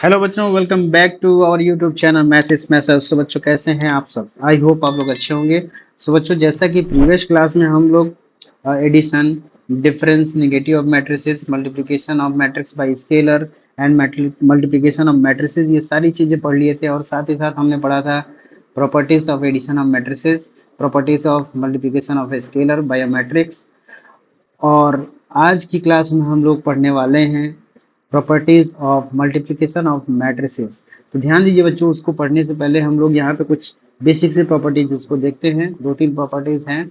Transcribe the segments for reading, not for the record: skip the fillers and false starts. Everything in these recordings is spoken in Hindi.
हेलो बच्चों, welcome back to our YouTube channel math is maths. तो बच्चों कैसे हैं आप सब? आई होप आप लोग अच्छे होंगे। सो बच्चों, जैसा कि प्रीवियस क्लास में हम लोग addition, difference, negative of matrices, multiplication of matrix by scalar and multiplication of matrices, ये सारी चीज़ें पढ़ लिए थे। और साथ ही साथ हमने पढ़ा था properties of addition of matrices, properties of multiplication of scalar by matrix. और आज की क्लास में हम लोग पढ़ने वाले हैं properties of multiplication of matrices. तो ध्यान दीजिए बच्चों, उसको पढ़ने से पहले हम लोग यहाँ पे कुछ बेसिक से प्रॉपर्टीज उसको देखते हैं। दो तीन प्रॉपर्टीज हैं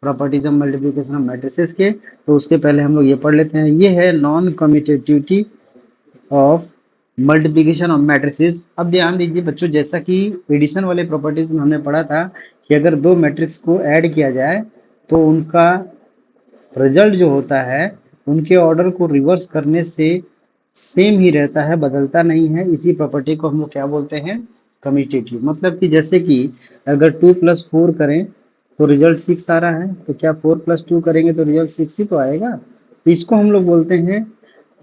properties of multiplication of matrices के। तो उसके पहले हम लोग ये पढ़ लेते हैं। ये है non commutativity of multiplication of matrices. अब ध्यान दीजिए बच्चों, जैसा कि एडिशन वाले प्रॉपर्टीज में हमने पढ़ा था कि अगर दो मैट्रिक्स को ऐड किया जाए तो उनका रिजल्ट जो होता है उनके ऑर्डर को रिवर्स करने से सेम ही रहता है, बदलता नहीं है। इसी प्रॉपर्टी को हम लोग क्या बोलते हैं? कम्यूटेटिव। मतलब कि जैसे कि अगर 2+4 करें तो रिजल्ट 6 आ रहा है, तो क्या 4+2 करेंगे तो रिजल्ट 6 ही तो आएगा। तो इसको हम लोग बोलते हैं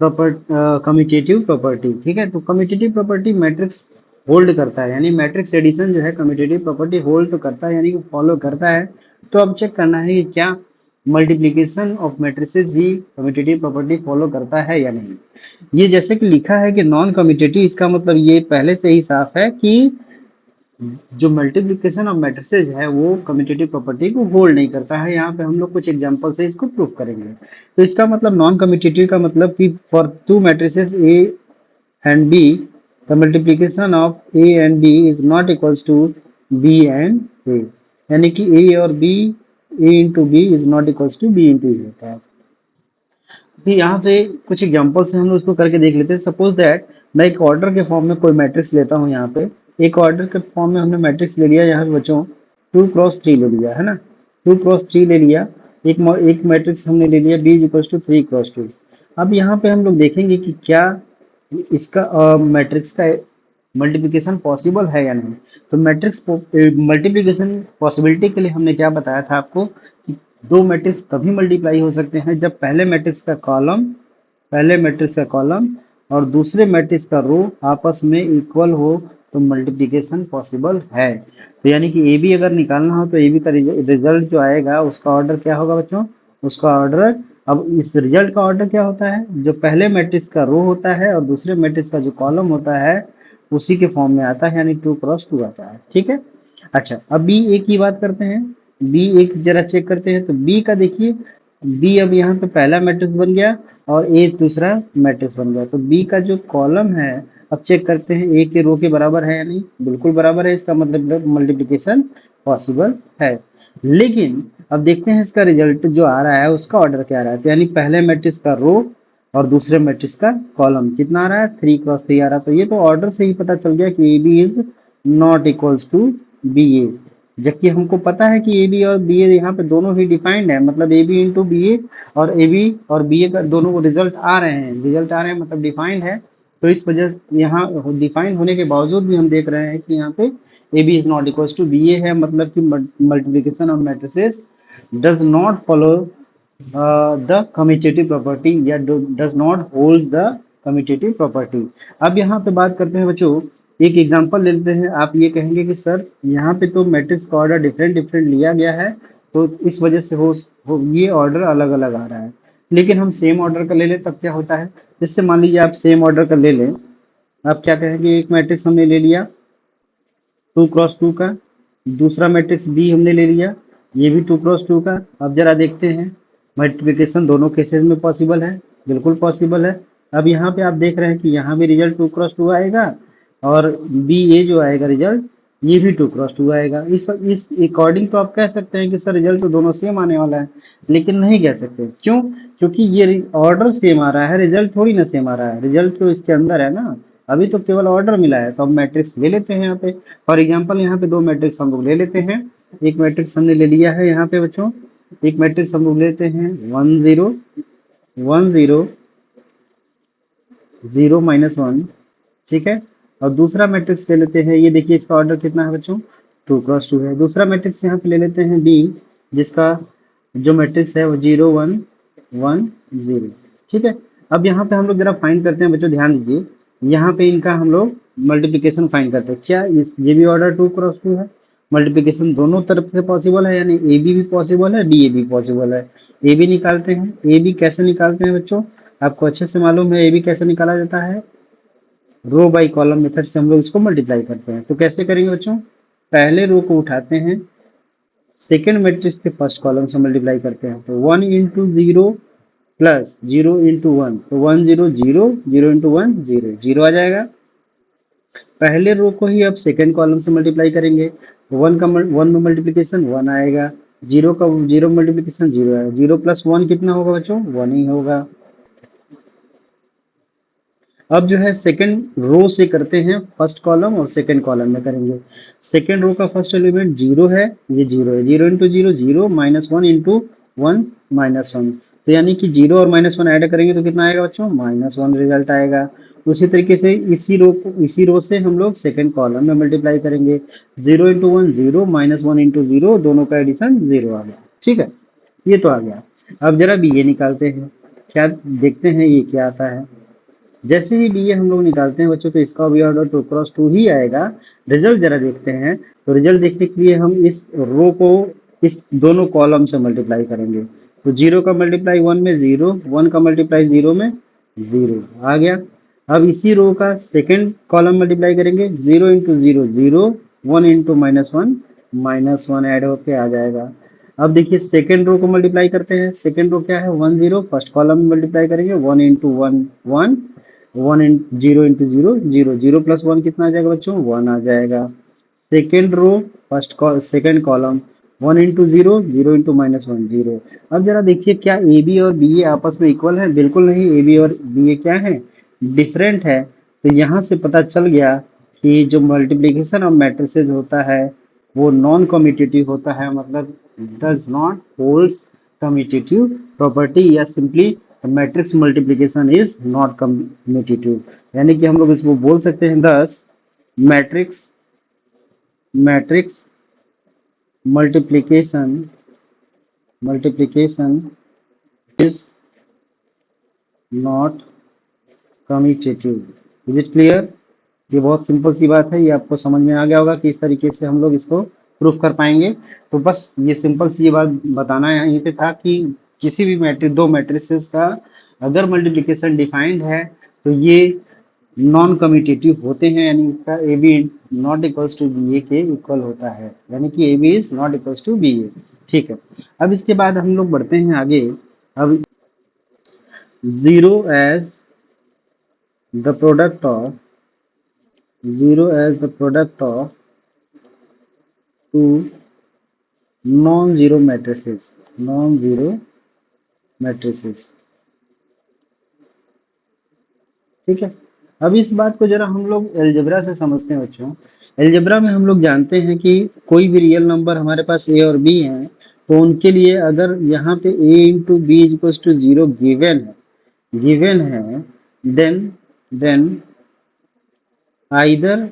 कम्यूटेटिव प्रॉपर्टी। ठीक है, तो कम्यूटेटिव प्रॉपर्टी मैट्रिक्स होल्ड करता है, यानी मैट्रिक्स एडिशन जो है कम्यूटेटिव प्रॉपर्टी होल्ड तो करता है, यानी कि फॉलो करता है। तो अब चेक करना है कि क्या मल्टीप्लिकेशन ऑफ मैट्रिसेस भी कम्यूटेटिव प्रॉपर्टी फॉलो करता है या नहीं। ये जैसे कि लिखा है कि नॉन कम्यूटेटिव, इसका मतलब ये पहले से ही साफ है कि जो मल्टीप्लिकेशन ऑफ मैट्रिसेस है वो कम्यूटेटिव प्रॉपर्टी को होल्ड नहीं करता है। यहाँ पे हम लोग कुछ एग्जांपल से इसको प्रूव करेंगे। तो इसका मतलब नॉन कम्यूटेटिव का मतलब कि for two matrices A and B the multiplication of A and B is not equals to B and A, यानी कि ए और B, A into B is not equals to B into A होता है। भी यहाँ पे कुछ एग्जांपल से हम लोग उसको करके देख लेते हैं। सपोज दैट मैं एक ऑर्डर के फॉर्म में कोई मैट्रिक्स लेता हूँ। यहाँ पे एक ऑर्डर के फॉर्म में हमने मैट्रिक्स ले लिया। यहाँ पे बच्चों 2×3 ले लिया है ना, 2×3 ले लिया। एक मैट्रिक्स हमने ले लिया बी इक्वल टू 3×2। अब यहाँ पे हम लोग देखेंगे कि क्या इसका मैट्रिक्स का मल्टीप्लिकेशन पॉसिबल है या नहीं। तो मैट्रिक्स मल्टीप्लिकेशन पॉसिबिलिटी के लिए हमने क्या बताया था आपको कि दो मैट्रिक्स तभी मल्टीप्लाई हो सकते हैं जब पहले मैट्रिक्स का कॉलम और दूसरे मैट्रिक्स का रो आपस में इक्वल हो, तो मल्टीप्लिकेशन पॉसिबल है। तो यानी कि ए बी अगर निकालना हो तो ए बी का रिजल्ट जो आएगा उसका ऑर्डर क्या होगा बच्चों? उसका ऑर्डर, अब इस रिजल्ट का ऑर्डर क्या होता है? जो पहले मैट्रिक्स का रो होता है और दूसरे मैट्रिक्स का जो कॉलम होता है उसी के फॉर्म में आता है, यानी 2×2 आता है। ठीक है। अच्छा, अब बी ए की बात करते हैं। बी एक जरा चेक करते हैं। तो बी का देखिए, बी अब यहाँ पे पहला मैट्रिक्स बन गया और ए दूसरा मैट्रिक्स बन गया। तो बी का जो कॉलम है, अब चेक करते हैं ए के रो के बराबर है या नहीं। बिल्कुल बराबर है, इसका मतलब मल्टीप्लिकेशन पॉसिबल है। लेकिन अब देखते हैं इसका रिजल्ट जो आ रहा है उसका ऑर्डर क्या आ रहा है। तो यानी पहले मैट्रिक्स का रो और दूसरे मैट्रिक्स का कॉलम कितना आ रहा है? 3×3 आ रहा है। तो ये तो ऑर्डर से ही पता चल गया कि A B is not equals to B A. जबकि हमको पता है कि ए बी और बी ए यहाँ पे दोनों ही डिफाइंड है, मतलब ए बी इंटू बी ए, और ए बी और बी ए का दोनों को रिजल्ट आ रहे हैं, मतलब डिफाइंड है। तो इस वजह यहाँ डिफाइंड होने के बावजूद भी हम देख रहे हैं कि यहाँ पे A B is not equals to B A है, मतलब कि multiplication of matrices does not follow the commutative property या does not holds the commutative property. अब यहाँ पे बात करते हैं बच्चों, एक एग्जांपल ले लेते हैं। आप ये कहेंगे कि सर यहाँ पे तो मैट्रिक्स का ऑर्डर डिफरेंट डिफरेंट लिया गया है, तो इस वजह से ये ऑर्डर अलग अलग आ रहा है। लेकिन हम सेम ऑर्डर का ले लें तब क्या होता है? जैसे मान लीजिए आप सेम ऑर्डर का ले लें, आप क्या कहेंगे? एक मैट्रिक्स हमने ले लिया 2×2 का, दूसरा मैट्रिक्स बी हमने ले लिया, ये भी 2×2 का। अब जरा देखते हैं मल्टीप्लिकेशन दोनों केसेस में पॉसिबल है। बिल्कुल पॉसिबल है। अब यहाँ पे आप देख रहे हैं कि यहाँ भी रिजल्ट 2×2 आएगा और बी ए जो आएगा रिजल्ट, ये भी 2×2 आएगा। इस अकॉर्डिंग तो आप कह सकते हैं कि सर रिजल्ट तो दोनों सेम आने वाला है, लेकिन नहीं कह सकते। क्यों? क्योंकि ये ऑर्डर सेम आ रहा है, रिजल्ट थोड़ी ना सेम आ रहा है। रिजल्ट तो इसके अंदर है ना, अभी तो केवल ऑर्डर मिला है। तो हम मैट्रिक्स ले लेते हैं यहाँ पे। फॉर एग्जाम्पल यहाँ पे दो मैट्रिक्स हम लोग ले लेते हैं। एक मैट्रिक्स हमने ले लिया है यहाँ पे बच्चों, एक मैट्रिक्स हम लोग लेते हैं 1 0 1 0 0 -1। ठीक है। और दूसरा मैट्रिक्स ले लेते हैं, ये देखिए इसका ऑर्डर कितना है बच्चों? 2×2 है। दूसरा मैट्रिक्स यहाँ पे ले लेते हैं बी, जिसका जो मैट्रिक्स है वो 0 1 1 0। ठीक है। अब यहाँ पे हम लोग जरा फाइंड करते हैं बच्चों, ध्यान दीजिए। यहाँ पे इनका हम लोग मल्टीप्लिकेशन फाइंड करते हैं। क्या ये भी ऑर्डर 2 क्रॉस 2 है? मल्टीप्लिकेशन दोनों तरफ से पॉसिबल है, यानी ए बी भी पॉसिबल है, बी ए भी पॉसिबल है। ए बी निकालते हैं। ए बी कैसे निकालते हैं बच्चों? आपको अच्छे से मालूम है ए बी कैसे निकाला जाता है? रो बाई कॉलम मेथड से हम लोग इसको मल्टीप्लाई करते हैं। तो कैसे करेंगे बच्चों? पहले रो को उठाते हैं, सेकेंड मैट्रिक्स के फर्स्ट कॉलम से मल्टीप्लाई करते हैं। तो 1 × 0 प्लस 0 × 1, तो 1 0 0, 0 × 1 0, 0 आ जाएगा। पहले रो को ही अब सेकेंड कॉलम से मल्टीप्लाई करेंगे। तो 1 में मल्टीप्लिकेशन 1 आएगा, 0 का 0 मल्टीप्लिकेशन 0 आएगा। 0 + 1 कितना होगा बच्चों? 1 ही होगा। अब जो है सेकंड रो से करते हैं, फर्स्ट कॉलम और सेकंड कॉलम में करेंगे। सेकंड रो का फर्स्ट एलिमेंट 0 है, ये 0 है। 0 × 0 0, -1 × 1 -1, तो यानी कि 0 और -1 ऐड करेंगे तो कितना आएगा बच्चों? -1 रिजल्ट आएगा। उसी तरीके से इसी रो से हम लोग सेकंड कॉलम में मल्टीप्लाई करेंगे। 0 × 1 0, -1 × 0, दोनों का एडिशन 0 आ गया। ठीक है, ये तो आ गया। अब जरा बी ए निकालते हैं, क्या देखते हैं ये क्या आता है। जैसे ही बी ए हम लोग निकालते हैं बच्चों, तो इसका भी ऑर्डर 2 क्रॉस 2 ही आएगा। रिजल्ट जरा देखते हैं। तो रिजल्ट देखने के लिए हम इस रो को इस दोनों कॉलम से मल्टीप्लाई करेंगे। तो 0 का मल्टीप्लाई 1 में 0, 1 का मल्टीप्लाई 0 में 0 आ गया। अब इसी रो का सेकंड कॉलम मल्टीप्लाई करेंगे। 0 × 0 0, 1 × -1 ऐड होके आ जाएगा। अब देखिए सेकंड रो को मल्टीप्लाई करते हैं। सेकंड रो क्या है? 1 0, फर्स्ट कॉलम में मल्टीप्लाई करेंगे। 1 × 1 1, 0 × 0 0, 0 + 1 कितना आ जाएगा बच्चों? 1 आ जाएगा। Second row second column 1 × 0 0 × -1 0। अब जरा देखिए क्या ए बी और बी ए आपस में इक्वल है? बिल्कुल नहीं, ए बी और बी ए क्या है? डिफरेंट है। तो यहाँ से पता चल गया कि जो मल्टीप्लिकेशन ऑफ मैट्रिसेस होता है वो नॉन कम्यूटेटिव होता है, मतलब does not holds commutative property, या simply matrix multiplication is not commutative. यानी कि हम लोग इसको बोल सकते हैं दस matrix matrix multiplication is not commutative. Is it clear? ये बहुत सिंपल सी बात है, ये आपको समझ में आ गया होगा कि इस तरीके से हम लोग इसको प्रूफ कर पाएंगे। तो बस ये सिंपल सी ये बात बताना यहीं पे था कि किसी भी मैट्रिक्स, दो मैट्रिसेस का अगर मल्टीप्लिकेशन डिफाइंड है तो ये नॉन कम्यूटेटिव होते हैं, यानी इसका A B not equals to B A के इक्वल होता है, यानी कि A B is not equals to B A. ठीक है, अब इसके बाद हम लोग बढ़ते हैं आगे। अब 0 as the product of 0 as the product of two non-zero matrices। ठीक है, अब इस बात को जरा हम लोग एलजेब्रा से समझते हैं बच्चों। एलजेब्रा में हम लोग जानते हैं कि कोई भी रियल नंबर हमारे पास ए और बी हैं, तो उनके लिए अगर यहाँ पे a × b = 0 गिवन है, देन आइदर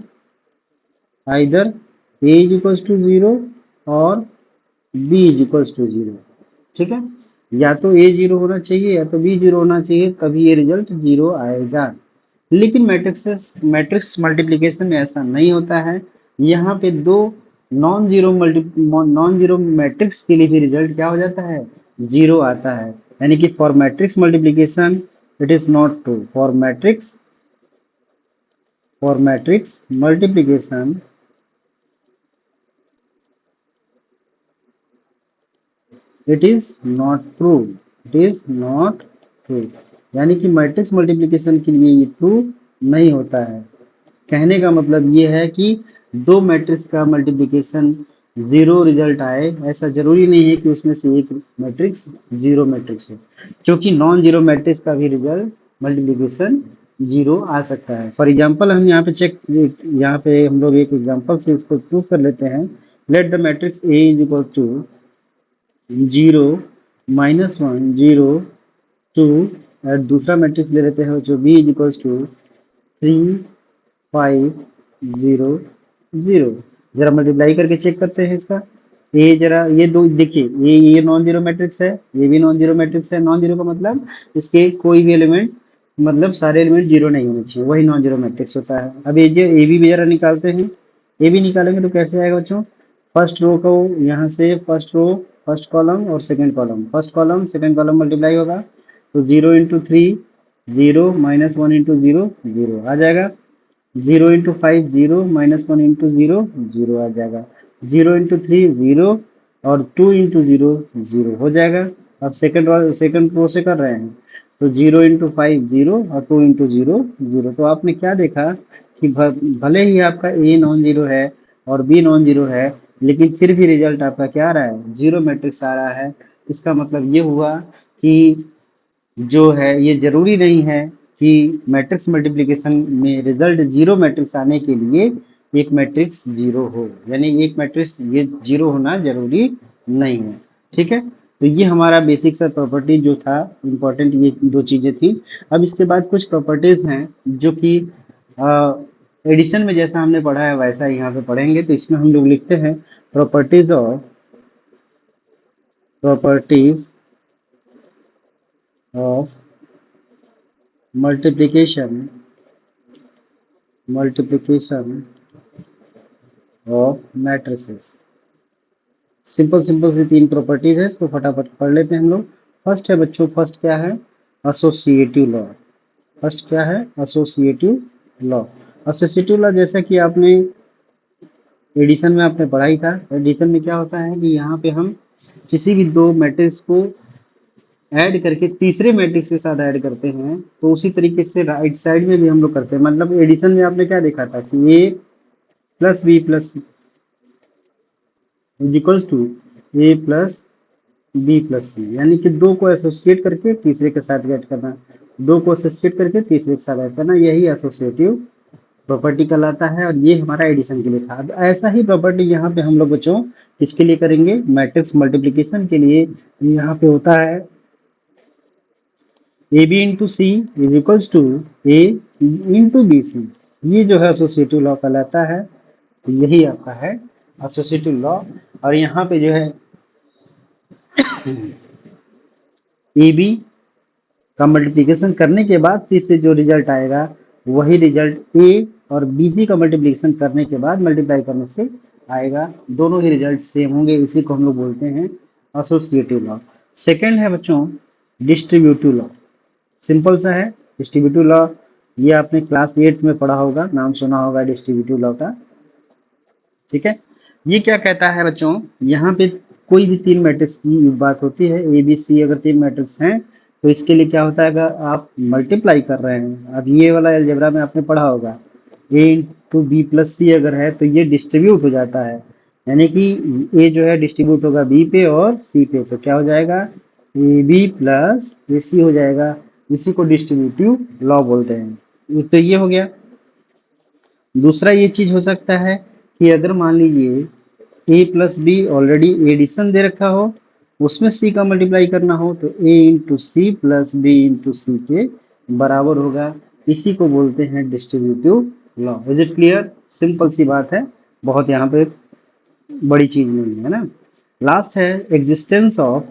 a = 0 और b = 0। ठीक है, या तो a 0 होना चाहिए या तो b 0 होना चाहिए, तभी ये रिजल्ट 0 आएगा। लेकिन मैट्रिक्स मल्टीप्लिकेशन में ऐसा नहीं होता है। यहाँ पे दो नॉन जीरो मैट्रिक्स के लिए भी रिजल्ट क्या हो जाता है? 0 आता है। यानी कि for matrix multiplication it is not true. For matrix multiplication it is not true. यानी कि मैट्रिक्स मल्टीप्लिकेशन के लिए ये ट्रू नहीं होता है। कहने का मतलब ये है कि दो मैट्रिक्स का मल्टीप्लिकेशन 0 रिजल्ट आए, ऐसा जरूरी नहीं है कि उसमें से एक मैट्रिक्स 0 मैट्रिक्स हो, क्योंकि नॉन जीरो मैट्रिक्स का भी रिजल्ट मल्टीप्लिकेशन 0 आ सकता है। फॉर एग्जाम्पल हम यहाँ पे हम लोग एक एग्जाम्पल से इसको प्रूव कर लेते हैं। लेट द मैट्रिक्स A = 0 -1 0 2, और दूसरा मैट्रिक्स ले लेते हैं जो B = 3 5 0 0। जरा मल्टीप्लाई करके चेक करते हैं इसका। ये जरा ये दो देखिए, ये नॉन जीरो मैट्रिक्स है, ये भी नॉन जीरो मैट्रिक्स है। नॉन जीरो का मतलब इसके कोई भी एलिमेंट मतलब सारे एलिमेंट जीरो नहीं होने चाहिए, वही नॉन जीरो मैट्रिक्स होता है। अब ये जो ए बी वगैरह निकालते हैं, ए बी निकालेंगे तो कैसे आएगा बच्चों, फर्स्ट रो को यहाँ से फर्स्ट रो फर्स्ट कॉलम और second column, first column second column multiply होगा, तो 0 × 3 0 -1 × 0 0 आ जाएगा, 0 × 5 0 -1 × 0 0 आ जाएगा, 0 × 3 0 और 2 × 0 0 हो जाएगा। अब सेकंड रो से कर रहे हैं, तो 0 × 5 0 और 2 × 0 0। तो आपने क्या देखा कि भले ही आपका ए नॉन जीरो है और बी नॉन जीरो है, लेकिन फिर भी रिजल्ट आपका क्या आ रहा है, जीरो मैट्रिक्स आ रहा है। इसका मतलब ये हुआ कि जो है ये जरूरी नहीं है कि मैट्रिक्स मल्टीप्लिकेशन में रिजल्ट जीरो मैट्रिक्स आने के लिए एक मैट्रिक्स जीरो हो, यानी एक मैट्रिक्स ये जीरो होना जरूरी नहीं है। ठीक है, तो ये हमारा बेसिक सा प्रॉपर्टी जो था इम्पोर्टेंट, ये दो चीजें थी। अब इसके बाद कुछ प्रॉपर्टीज हैं जो कि एडिशन में जैसा हमने पढ़ा है वैसा यहाँ पे पढ़ेंगे। तो इसमें हम लोग लिखते हैं properties of multiplication of matrices. Simple simple सी तीन प्रॉपर्टीज है, इसको फटाफट पढ़ लेते हैं हम लोग। फर्स्ट है बच्चों, फर्स्ट क्या है, एसोसिएटिव लॉ। फर्स्ट क्या है, एसोसिएटिव लॉ। एसोसिएटिव लॉ जैसा कि आपने एडिशन में आपने पढ़ा ही था। एडिशन में क्या होता है कि यहाँ पे हम किसी भी दो मैट्रिक्स को ऐड करके तीसरे मैट्रिक्स के साथ ऐड करते हैं, तो उसी तरीके से राइट साइड में भी हम लोग करते हैं। मतलब एडिशन में आपने क्या देखा था कि A plus B plus is equals to A plus B plus C, यानी कि दो को एसोसिएट करके तीसरे के साथ ऐड करना, दो को एसोसिएट करके तीसरे के साथ ऐड करना, यही एसोसिएटिव प्रॉपर्टी कहलाता है। और ये हमारा एडिशन के लिए था। अब ऐसा ही प्रॉपर्टी यहाँ पे हम लोग बच्चों किसके लिए करेंगे, मैट्रिक्स मल्टीप्लिकेशन के लिए। यहाँ पे होता है A B into C is equals to A into B C, ये जो है एसोसिएटिव लॉ कहलाता है। तो यही आपका है एसोसिएटिव लॉ। और यहाँ पे जो है ए बी का मल्टीप्लिकेशन करने के बाद सी से जो रिजल्ट आएगा वही रिजल्ट ए और बी सी का मल्टीप्लिकेशन करने के बाद मल्टीप्लाई करने से आएगा, दोनों ही रिजल्ट सेम होंगे। इसी को हम लोग बोलते हैं एसोसिएटिव लॉ। सेकंड है बच्चों डिस्ट्रीब्यूटिव लॉ। सिंपल सा है डिस्ट्रीब्यूटिव लॉ, ये आपने क्लास 8 में पढ़ा होगा, नाम सुना होगा डिस्ट्रीब्यूटिव लॉ का। ठीक है, ये क्या कहता है बच्चों, यहाँ पे कोई भी तीन मैट्रिक्स की बात होती है, ए बी सी अगर तीन मैट्रिक्स हैं तो इसके लिए क्या होता है, अगर आप मल्टीप्लाई कर रहे हैं, अब ये वाला अलजेब्रा में आपने पढ़ा होगा, ए इंटू बी प्लस सी अगर है तो ये डिस्ट्रीब्यूट हो जाता है, यानी कि ए जो है डिस्ट्रीब्यूट होगा बी पे और सी पे, तो क्या हो जाएगा ए बी प्लस ए सी हो जाएगा। इसी को डिस्ट्रीब्यूटिव लॉ बोलते हैं। एक तो ये हो गया। दूसरा ये चीज हो सकता है कि अगर मान लीजिए A plus B already addition दे रखा हो, उसमें सी का मल्टीप्लाई करना हो, तो A into C plus B into C के बराबर होगा। इसी को बोलते हैं distributive law. Is it clear, simple सी बात है, बहुत यहाँ पे बड़ी चीज नहीं है ना। लास्ट है एग्जिस्टेंस ऑफ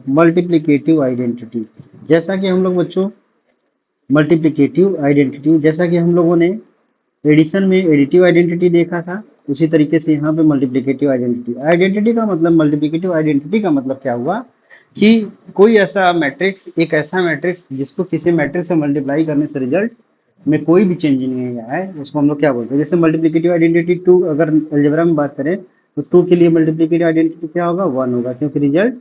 मल्टीप्लिकेटिव आइडेंटिटी। जैसा कि हम लोग बच्चों मल्टीप्लिकेटिव आइडेंटिटी, जैसा कि हम लोगों ने एडिशन में एडिटिव आइडेंटिटी देखा था, उसी तरीके से यहाँ पे मल्टीप्लिकेटिव आइडेंटिटी। आइडेंटिटी का मतलब, मल्टीप्लिकेटिव आइडेंटिटी का मतलब क्या हुआ कि कोई ऐसा मैट्रिक्स, एक ऐसा मैट्रिक्स जिसको किसी मैट्रिक्स से मल्टीप्लाई करने से रिजल्ट में कोई भी चेंज नहीं आया है, उसको हम लोग क्या बोलते हैं। जैसे मल्टीप्लिकेटिव आइडेंटिटी 2, अगर अलजेब्रा में बात करें तो 2 के लिए मल्टीप्लिकेटिव आइडेंटिटी क्या होगा, 1 होगा, क्योंकि रिजल्ट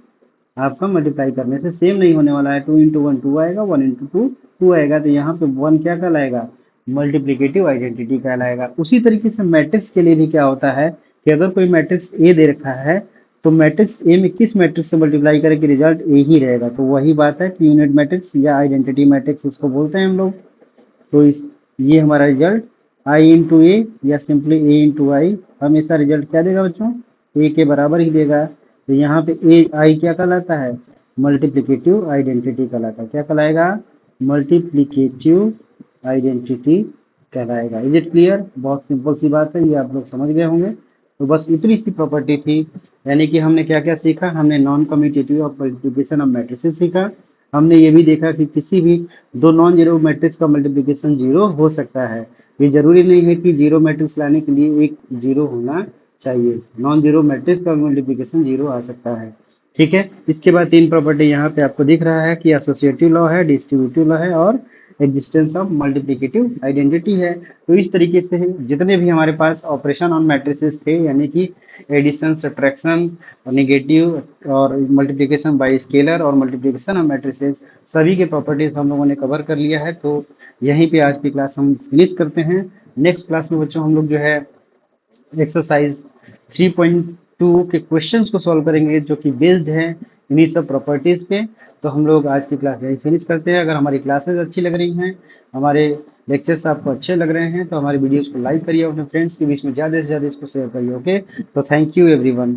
आपका मल्टीप्लाई करने से सेम नहीं होने वाला है। 2 × 1 2 आएगा, 1 × 2 2 आएगा, तो यहाँ पे 1 क्या कहलाएगा, मल्टीप्लिकेटिव आइडेंटिटी कहलाएगा। उसी तरीके से मैट्रिक्स के लिए भी क्या होता है कि अगर कोई मैट्रिक्स ए दे रखा है तो मैट्रिक्स ए में किस मैट्रिक्स से मल्टीप्लाई करें कि रिजल्ट ए ही रहेगा, तो वही बात है कि यूनिट मैट्रिक्स या आइडेंटिटी मैट्रिक्स इसको बोलते हैं हम लोग। तो ये हमारा रिजल्ट आई इंटू ए या सिंपली ए इंटू आई हमेशा रिजल्ट क्या देगा बच्चों, ए के बराबर ही देगा। तो यहाँ पे ए आई क्या कहलाता है, मल्टीप्लिकेटिव आइडेंटिटी कहलाता है। क्या कहलाएगा, मल्टीप्लिकेटिव आइडेंटिटी कहलाएगा। इज इट क्लियर, बहुत सिंपल सी बात है, ये आप लोग समझ गए होंगे। तो बस इतनी सी प्रॉपर्टी थी यानी कि हमने क्या क्या सीखा, हमने non commutative of multiplication of matrices सीखा। हमने ये भी देखा कि किसी भी दो नॉन जीरो मैट्रिक्स का मल्टीप्लिकेशन जीरो हो सकता है। ये जरूरी नहीं है कि जीरो मैट्रिक्स लाने के लिए एक जीरो होना चाहिए, नॉन जीरो मैट्रिक्स का मल्टीप्लिकेशन जीरो आ सकता है। ठीक है, इसके बाद तीन प्रॉपर्टी यहाँ पे आपको दिख रहा है कि एसोसिएटिव लॉ है, डिस्ट्रीब्यूटिव लॉ है और एग्जिस्टेंस ऑफ मल्टीप्लिकेटिव आइडेंटिटी है। तो इस तरीके से जितने भी हमारे पास ऑपरेशन ऑन मैट्रिसेस थे, यानी कि एडिशन, सब्ट्रैक्शन, नेगेटिव और मल्टीप्लिकेशन बाय स्केलर और मल्टीप्लिकेशन ऑफ मैट्रिसेस, सभी के प्रॉपर्टीज हम लोगों ने कवर कर लिया है। तो यहीं पे आज की क्लास हम फिनिश करते हैं। नेक्स्ट क्लास में बच्चों हम लोग जो है एक्सरसाइज 3.2 के क्वेश्चंस को सॉल्व करेंगे, जो कि बेस्ड है इन्हीं सब प्रॉपर्टीज पे। तो हम लोग आज की क्लास यही फिनिश करते हैं। अगर हमारी क्लासेस अच्छी लग रही हैं, हमारे लेक्चर्स आपको अच्छे लग रहे हैं, तो हमारी वीडियोस को लाइक करिए, अपने फ्रेंड्स के बीच में ज़्यादा से ज़्यादा इसको शेयर करिए। ओके, तो थैंक यू एवरीवन।